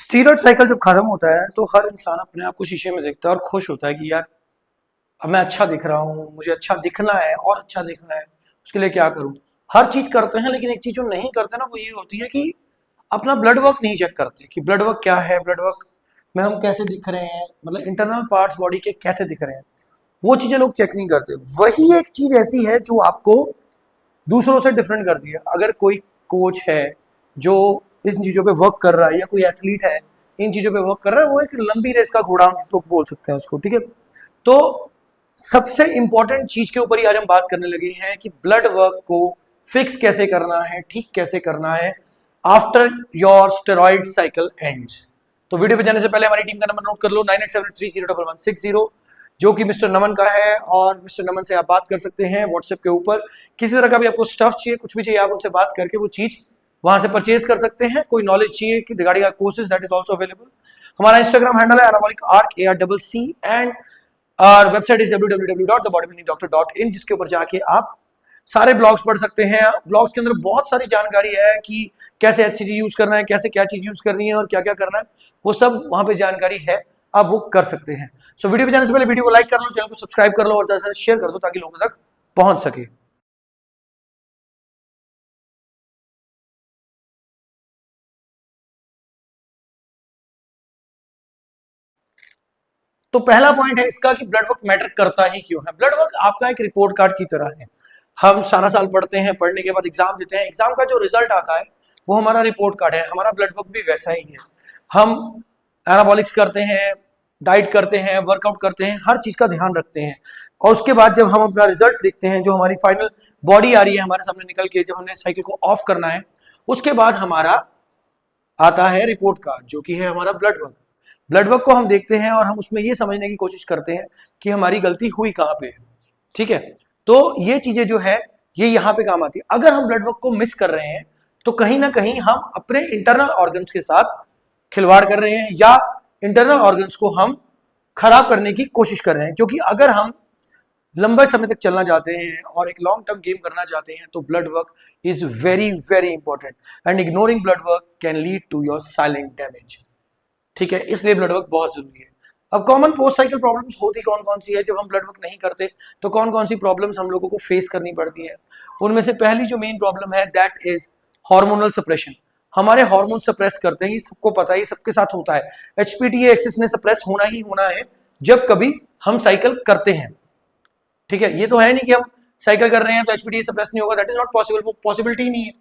Steroid cycle जब खत्म होता है तो हर इंसान अपने आप को शीशे में देखता है और खुश होता है कि यार अब मैं अच्छा दिख रहा हूँ, मुझे अच्छा दिखना है और अच्छा दिखना है, उसके लिए क्या करूँ। हर चीज करते हैं लेकिन एक चीज जो नहीं करते ना वो ये होती है कि अपना ब्लड वर्क नहीं चेक करते कि ब्लड वर्क क्या है, ब्लड वर्क में हम कैसे दिख रहे हैं, मतलब इंटरनल पार्ट्स बॉडी के कैसे दिख रहे हैं, वो चीजें लोग चेक नहीं करते। वही एक चीज ऐसी है जो आपको दूसरों से डिफरेंट करती है। अगर कोई कोच है जो इन चीजों पे वर्क कर रहा है या कोई एथलीट है इन चीजों पे वर्क कर रहा है, वो एक लंबी रेस का घोड़ा हम लोग बोल सकते हैं उसको, ठीक है। तो सबसे इंपॉर्टेंट चीज के ऊपर ही आज हम बात करने लगे हैं कि ब्लड वर्क को फिक्स कैसे करना है, ठीक कैसे करना है after your steroid cycle ends. तो वीडियो पे जाने से पहले हमारी टीम का नंबर नोट कर लो 9873011160, जो कि मिस्टर नमन का है, और मिस्टर नमन से आप बात कर सकते हैं व्हाट्सएप के ऊपर। किसी तरह का भी आपको स्टफ चाहिए, कुछ भी चाहिए, आप उनसे बात करके वो चीज वहां से परचेज कर सकते हैं। कोई नॉलेज चाहिए कि रिगार्डिंग का courses, that is also available. हमारा इंस्टाग्राम हैंडल है एनाबॉलिक आर्क ARCC, एंड और वेबसाइट इज www.thebodybuildingdoctor.in, जिसके ऊपर जाके आप सारे ब्लॉग्स पढ़ सकते हैं। ब्लॉग्स के अंदर बहुत सारी जानकारी है कि कैसे HCG यूज करना है, कैसे क्या चीज यूज करनी है और क्या क्या करना है, वो सब वहां पे जानकारी है, आप वो कर सकते हैं। सो वीडियो पे जाने से पहले वीडियो को लाइक कर लो, चैनल को सब्सक्राइब कर लो और ज्यादा से शेयर कर दो ताकि लोगों तक पहुंच सके। तो पहला पॉइंट है इसका कि ब्लड वर्क मैटर करता ही क्यों है। ब्लड वर्क आपका एक रिपोर्ट कार्ड की तरह है। हम सारा साल पढ़ते हैं, पढ़ने के बाद एग्जाम देते हैं, एग्जाम का जो रिजल्ट आता है वो हमारा रिपोर्ट कार्ड है। हमारा ब्लड वर्क भी वैसा ही है। हम एनाबॉलिक्स करते हैं, डाइट करते हैं, वर्कआउट करते हैं, हर चीज का ध्यान रखते हैं, और उसके बाद जब हम अपना रिजल्ट देखते हैं, जो हमारी फाइनल बॉडी आ रही है हमारे सामने निकल के, जब हमने साइकिल को ऑफ करना है, उसके बाद हमारा आता है रिपोर्ट कार्ड, जो कि है हमारा ब्लड वर्क। ब्लड वर्क को हम देखते हैं और हम उसमें ये समझने की कोशिश करते हैं कि हमारी गलती हुई कहाँ पे है, ठीक है। तो ये चीजें जो है ये यहाँ पे काम आती है। अगर हम ब्लड वर्क को मिस कर रहे हैं तो कहीं ना कहीं हम अपने इंटरनल ऑर्गन्स के साथ खिलवाड़ कर रहे हैं या इंटरनल ऑर्गन्स को हम खराब करने की कोशिश कर रहे हैं। क्योंकि अगर हम लंबे समय तक चलना चाहते हैं और एक लॉन्ग टर्म गेम करना चाहते हैं तो blood work is very very important, and ignoring blood work can lead to your silent damage, ठीक है। इसलिए ब्लड वर्क बहुत जरूरी है। अब कॉमन पोस्ट साइकिल प्रॉब्लम्स होती कौन कौन सी है जब हम ब्लड वर्क नहीं करते, तो कौन कौन सी प्रॉब्लम्स हम लोगों को फेस करनी पड़ती है। उनमें से पहली जो मेन प्रॉब्लम है दैट इज हार्मोनल सप्रेशन। हमारे हार्मोन सप्रेस करते हैं, ये सबको पता है, ये सबके साथ होता है। HPTA एक्सिस ने सप्रेस होना ही होना है जब कभी हम साइकिल करते हैं, ठीक है। ये तो है नहीं कि हम साइकिल कर रहे हैं तो HPTA सप्रेस नहीं होगा, दैट इज नॉट पॉसिबल, वो पॉसिबिलिटी नहीं है।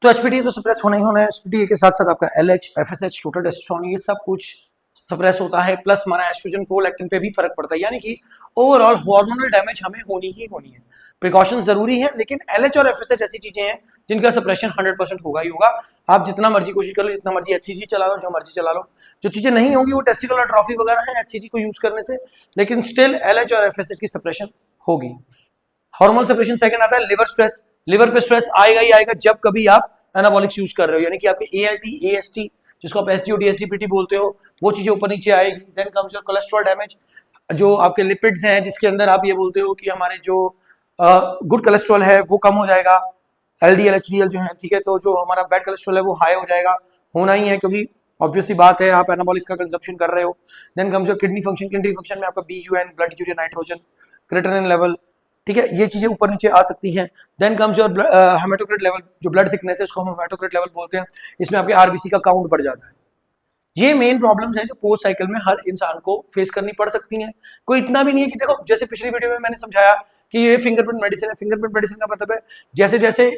तो HPTA तो सप्रेस होना ही होना है। HPTA के साथ साथ आपका LH, FSH, टोटल टेस्टोस्टेरोन, ये सब कुछ सप्रेस होता है, प्लस हमारा एस्ट्रोजन प्रोलैक्टिन पे भी फर्क पड़ता है। यानी कि ओवरऑल हार्मोनल डैमेज हमें होनी ही होनी है। प्रिकॉशन जरूरी है, लेकिन LH और FSH ऐसी चीजें हैं जिनका सप्रेशन 100% होगा ही होगा। आप जितना मर्जी कोशिश कर लो, जितना मर्जी HCG चला लो, जो मर्जी चला लो, जो चीजें नहीं होंगी वो टेस्टिकुलर ट्रॉफी वगैरह है HCG को यूज करने से, लेकिन स्टिल LH और FSH की सप्रेशन होगी। हार्मोन सेपरेशन सेकंड आता है लिवर स्ट्रेस। लिवर पे स्ट्रेस आएगा ही आएगा जब कभी आप एनाबॉलिक्स यूज कर रहे हो, यानी कि आपके ALT, AST, जिसको आप SGO, DSGPT बोलते हो, वो चीजें ऊपर नीचे आएगी। Then comes your cholesterol damage, जो आपके लिपिड्स हैं, जिसके अंदर आप ये बोलते हो कि हमारे जो गुड कोलेस्ट्रॉल है वो कम हो जाएगा, LDL HDL जो है, ठीक है। तो जो हमारा बैड कोलेस्ट्रॉल है वो हाई हो जाएगा, होना ही है, क्योंकि ऑब्वियसली बात है आप एनाबॉलिक्स का कंजप्शन कर रहे हो। Then comes your kidney function. Kidney function में आपका BUN, blood urea nitrogen, creatinine level, ठीक है, ये चीजें ऊपर नीचे आ सकती हैं। Then comes your haematocrit level, जो ब्लड थिकनेस है उसको हम हेमाटोक्रिट लेवल बोलते हैं। इसमें आपके RBC का काउंट बढ़ जाता है। ये मेन प्रॉब्लम्स हैं जो पोस्ट साइकिल में हर इंसान को फेस करनी पड़ सकती हैं। कोई इतना भी नहीं है कि देखो, जैसे पिछली वीडियो में मैंने समझाया कि ये फिंगरप्रिंट मेडिसिन है। फिंगरप्रिंट मेडिसिन का मतलब है जैसे जैसे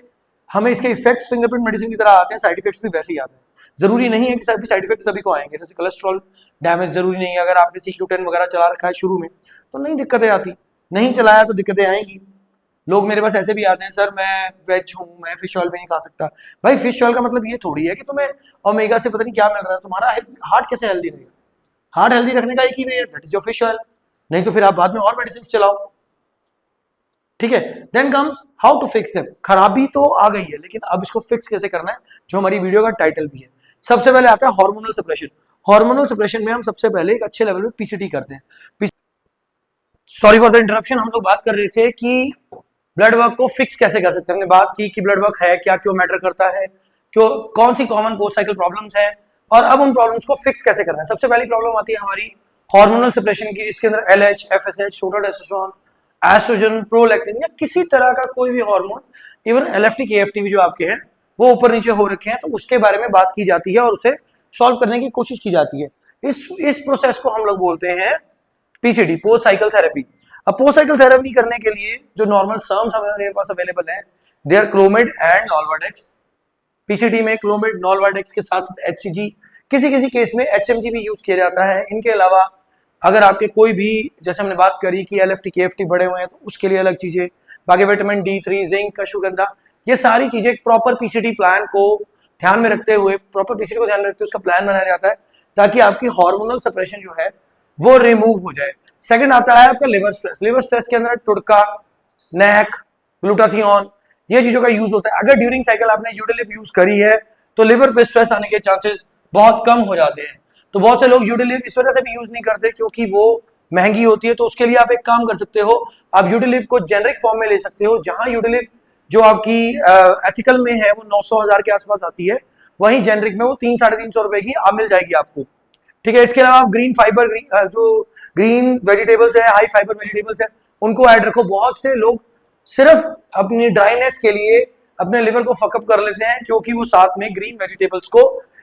हमें इसके इफेक्ट्स फिंगरप्रिंट मेडिसिन की तरह आते हैं, साइड इफेक्ट्स भी वैसे ही आते हैं। जरूरी नहीं है कि सभी साइड इफेक्ट सभी को आएंगे। जैसे कोलेस्ट्रॉल डैमेज जरूरी नहीं है, अगर आपने CQ10 वगैरह चला रखा है शुरू में तो नहीं दिक्कतें आती, नहीं चलाया तो दिक्कतें आएंगी। लोग मेरे पास ऐसे भी आते हैं, सर मैं वेज हूँ, मैं फिश ऑयल भी नहीं खा सकता। भाई फिश ऑयल का मतलब ये थोड़ी है कि तुम्हें ओमेगा से पता नहीं क्या मिल रहा है, तुम्हारा हार्ट कैसे हेल्दी रहेगा। हार्ट हेल्दी रखने का एक ही वे है, that is your fish oil. नहीं तो फिर आप बाद में और मेडिसिन चलाओ, ठीक है। Then comes how to fix them. खराबी तो आ गई है, लेकिन अब इसको फिक्स कैसे करना है, जो हमारी वीडियो का टाइटल भी है। सबसे पहले आता है हार्मोनल सप्रेशन। हार्मोनल सप्रेशन में हम सबसे पहले एक अच्छे लेवल पे PCT करते हैं। सॉरी फॉर द इंटरप्शन, हम लोग बात कर रहे थे कि ब्लड वर्क को फिक्स कैसे कर सकते हैं। हमने बात की कि ब्लड वर्क है क्या, क्यों मैटर करता है, क्यों, कौन सी कॉमन पोस्ट साइकिल प्रॉब्लम्स है और अब उन प्रॉब्लम्स को फिक्स कैसे करना है। सबसे पहली प्रॉब्लम आती है हमारी हार्मोनल सप्रेशन की, जिसके अंदर LH, FSH, total testosterone, oestrogen, prolactin या किसी तरह का कोई भी हार्मोन, इवन एलएफटी केएफटी भी जो आपके हैं वो ऊपर नीचे हो रखे हैं, तो उसके बारे में बात की जाती है और उसे सॉल्व करने की कोशिश की जाती है। इस प्रोसेस को हम लोग बोलते हैं पीसीडी, पोस्ट साइकिल थेरेपी। अब पोस्ट साइकिल थेरेपी करने के लिए जो नॉर्मल टर्म्स हमारे पास अवेलेबल है, they are Clomid and Nolvadex. PCD में क्लोमिड, नॉल्वाडेक्स के साथ साथ एचसीजी, किसी किसी केस में एचएमजी भी यूज किया जाता है। इनके अलावा अगर आपके कोई भी, जैसे हमने बात करी कि एलएफटी केएफटी बढ़े हुए हैं तो उसके लिए अलग चीजें, बाकी विटामिन D3, जिंक, अश्वगंधा, ये सारी चीजें प्रॉपर पीसीडी प्लान को ध्यान में रखते हुए, प्रॉपर पीसीडी को ध्यान में रखते हुए उसका प्लान बनाया जाता है ताकि आपकी हार्मोनल सप्रेशन जो है वो रिमूव हो जाए। सेकंड आता है आपका लिवर स्ट्रेस। लिवर स्ट्रेस के अंदर टुडका, नैक, ग्लूटाथियोन, ये चीजों का यूज होता है। अगर ड्यूरिंग साइकिल आपने यूडिलिव यूज करी है तो लिवर पे स्ट्रेस आने के चांसेस बहुत कम हो जाते हैं। तो बहुत से लोग यूडिलिव इस वजह से भी यूज नहीं करते क्योंकि वो महंगी होती है। तो उसके लिए आप एक काम कर सकते हो, आप यूडिलिव को जेनरिक फॉर्म में ले सकते हो, जहां यूडिलिव जो आपकी एथिकल में है वो 900-1000 के आसपास आती है, वहीं जेनरिक में वो 300-350 रुपए की मिल जाएगी आपको। ठीक है, इसके अलावा आप ग्रीन फाइबर, जो ग्रीन वेजिटेबल्स है, हाई फाइबर वेजिटेबल्स है, उनको ऐड रखो। बहुत से लोग सिर्फ अपनी ड्राइनेस के लिए अपने लिवर को फकअप कर लेते हैं क्योंकि वो साथ में ग्रीन वेजिटेबल्स को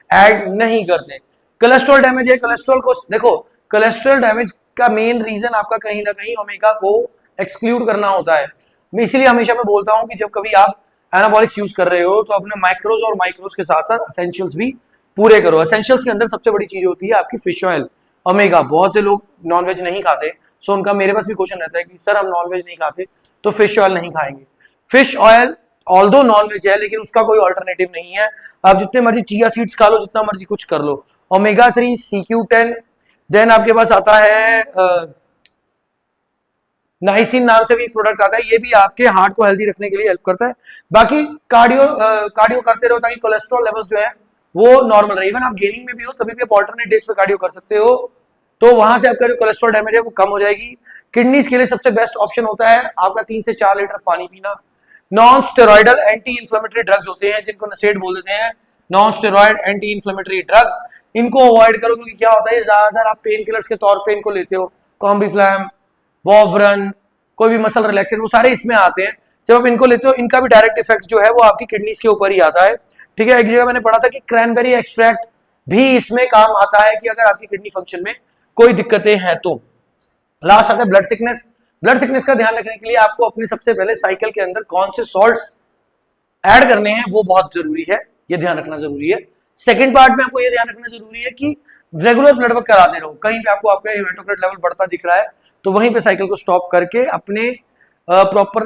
ऐड नहीं करते। कोलेस्ट्रॉल डैमेज है, कोलेस्ट्रॉल को देखो, कोलेस्ट्रॉल डैमेज का मेन रीजन आपका कहीं ना कहीं ओमेगा को एक्सक्लूड करना होता है। मैं इसीलिए हमेशा मैं बोलता हूं कि जब कभी आप एनाबॉलिक्स यूज कर रहे हो तो अपने माइक्रोज और माइक्रोज के साथ साथ एसेंशियल्स भी पूरे करो। एसेंशियल्स के अंदर सबसे बड़ी चीज होती है आपकी फिश ऑयल, ओमेगा। बहुत से लोग नॉनवेज नहीं खाते, सो उनका मेरे पास भी क्वेश्चन रहता है कि सर हम नॉनवेज नहीं खाते तो फिश ऑयल नहीं खाएंगे। फिश ऑयल ऑल्दो नॉनवेज है लेकिन उसका कोई ऑल्टरनेटिव नहीं है। आप जितने मर्जी चिया सीड्स खा लो, जितना मर्जी कुछ कर लो। ओमेगा 3, CQ10, देन आपके पास आता है नाइसिन नाम से भी एक प्रोडक्ट आता है, ये भी आपके हार्ट को हेल्दी रखने के लिए हेल्प करता है। बाकी कार्डियो करते रहो ताकि कोलेस्ट्रॉल लेवल्स जो है वो नॉर्मल रहे। इवन आप गेनिंग में भी हो तभी भी आप ऑल्टरनेट डेज पे कार्डियो कर सकते हो, तो वहां से आपका जो कोलेस्ट्रॉल डैमेज है वो कम हो जाएगी। किडनीज के लिए सबसे बेस्ट ऑप्शन होता है आपका 3 से 4 लीटर पानी पीना। Non steroidal anti inflammatory drugs होते हैं जिनको नसेड बोल देते हैं, non steroid anti inflammatory drugs, इनको अवॉइड करो क्योंकि क्या होता है ज्यादातर आप पेन किलर्स के तौर पे इनको लेते हो। कॉम्बिफ्लैम, वॉवरन, कोई भी मसल रिलैक्सेंट, वो सारे इसमें आते हैं। जब आप इनको लेते हो इनका भी डायरेक्ट इफेक्ट जो है वो आपकी किडनीज के ऊपर ही आता है। ठीक है, एक जगह मैंने पढ़ा था कि क्रैनबेरी एक्सट्रैक्ट भी इसमें काम आता है कि अगर आपकी किडनी फंक्शन में कोई दिक्कतें हैं तो। लास्ट आता है ब्लड थिकनेस। ब्लड थिकनेस का ध्यान रखने के लिए आपको अपनी सबसे पहले साइकिल के अंदर कौन से सॉल्ट्स ऐड करने हैं वो बहुत जरूरी है, ये ध्यान रखना जरूरी है। सेकंड पार्ट में आपको ये ध्यान रखना जरूरी है कि रेगुलर ब्लड वर्क कराते रहो। कहीं पे आपको आपका हेमाटोक्रिट लेवल बढ़ता दिख रहा है तो वहीं पे साइकिल को स्टॉप करके अपने प्रॉपर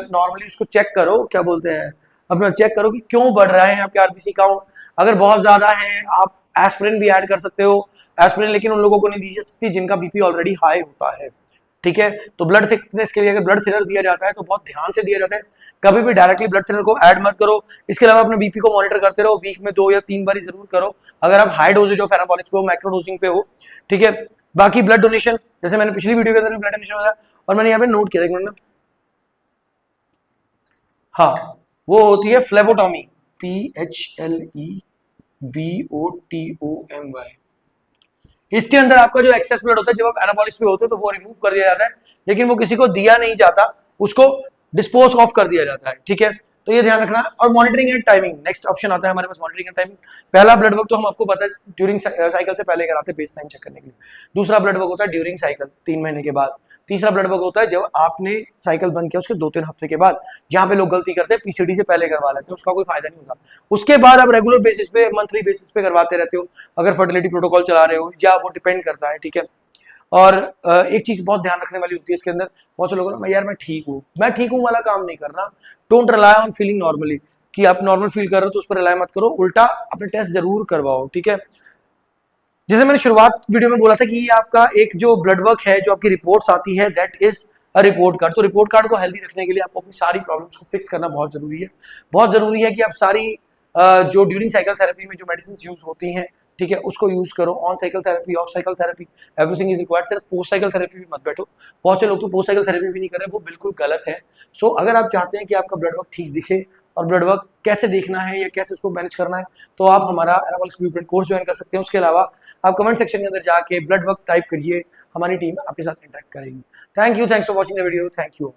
नॉर्मली उसको चेक करो, क्या बोलते हैं, अपना चेक करो कि क्यों बढ़ रहा है आपके आरबीसी काउंट। अगर बहुत ज्यादा है आप एस्पिरिन भी ऐड कर सकते हो, एस्पिरिन लेकिन उन लोगों को नहीं दी जा सकती जिनका बीपी ऑलरेडी हाई होता है। ठीक है, तो ब्लड थिकनेस के लिए अगर ब्लड थिनर दिया जाता है तो बहुत ध्यान से दिया जाता है, कभी भी डायरेक्टली ब्लड थिनर को ऐड मत करो। इसके अलावा अपने बीपी को मॉनिटर करते रहो, वीक में 2 या 3 बार जरूर करो अगर आप हाई डोजेज ऑफ एनाबॉलिक्स पे हो, माइक्रो डोजिंग पे हो। ठीक है, बाकी ब्लड डोनेशन, जैसे मैंने पिछली वीडियो के अंदर ब्लड डोनेशन बताया और मैंने यहाँ पे नोट किया, एक मिनट ना, हाँ, वो होती है फ्लेबोटॉमी, PHLEBOTOMY। इसके अंदर आपका जो एक्सेस ब्लड होता है जब आप एनाबॉलिक्स पे होते हो तो वो रिमूव कर दिया जाता है, लेकिन वो किसी को दिया नहीं जाता, उसको डिस्पोज ऑफ कर दिया जाता है। ठीक है, तो ये ध्यान रखना। और monitoring and timing, next option आता है हमारे पास मॉनिटरिंग एंड टाइमिंग। पहला ब्लड वर्क तो हम आपको पता है ड्यूरिंग साइकिल से पहले कराते हैं बेसलाइन चेक करने के लिए। दूसरा ब्लड वर्क होता है ड्यूरिंग साइकिल 3 महीने के बाद। तीसरा ब्लड वर्क होता है जब आपने साइकिल बंद किया उसके 2-3 हफ्ते के बाद, जहां पे लोग गलती करते हैं पीसीडी से पहले करवा लेते हैं, उसका कोई फायदा नहीं होता। उसके बाद आप रेगुलर बेसिस पे, मंथली बेसिस पे करवाते रहते हो अगर फर्टिलिटी प्रोटोकॉल चला रहे हो, या वो डिपेंड करता है। ठीक है, और एक चीज बहुत ध्यान रखने वाली होती है इसके अंदर, बहुत से लोगों ने यार मैं ठीक हूँ वाला काम नहीं करना। Don't rely on feeling normally, कि आप नॉर्मल फील कर रहे हो तो उस पर रिलाई मत करो, उल्टा अपने टेस्ट जरूर करवाओ। ठीक है, जैसे मैंने शुरुआत वीडियो में बोला था कि ये आपका एक जो ब्लड वर्क है, जो आपकी रिपोर्ट्स आती है, that is a report card. तो रिपोर्ट कार्ड को हेल्दी रखने के लिए आपको अपनी सारी प्रॉब्लम्स को फिक्स करना बहुत जरूरी है। बहुत जरूरी है कि आप सारी जो ड्यूरिंग साइकिल थेरेपी में जो मेडिसिन यूज होती हैं, ठीक है, उसको यूज करो। On cycle therapy, of cycle therapy, everything is required. सिर्फ पोस्ट साइकिल थेरेपी भी मत बैठो, बहुत से लोग तो पोस्ट साइकिल थेरेपी भी नहीं कर रहे, वो बिल्कुल गलत है। सो अगर आप चाहते हैं कि आपका ब्लड वर्क ठीक दिखे और ब्लड वर्क कैसे देखना है या कैसे उसको मैनेज करना है, तो आप हमारा एनाबॉलिक्स ब्लूप्रिंट कोर्स ज्वाइन कर सकते हैं। उसके अलावा आप कमेंट सेक्शन के अंदर जाके ब्लड वर्क टाइप करिए, हमारी टीम आपके साथ इंटरेक्ट करेगी। Thank you, thanks for watching the video, thank you.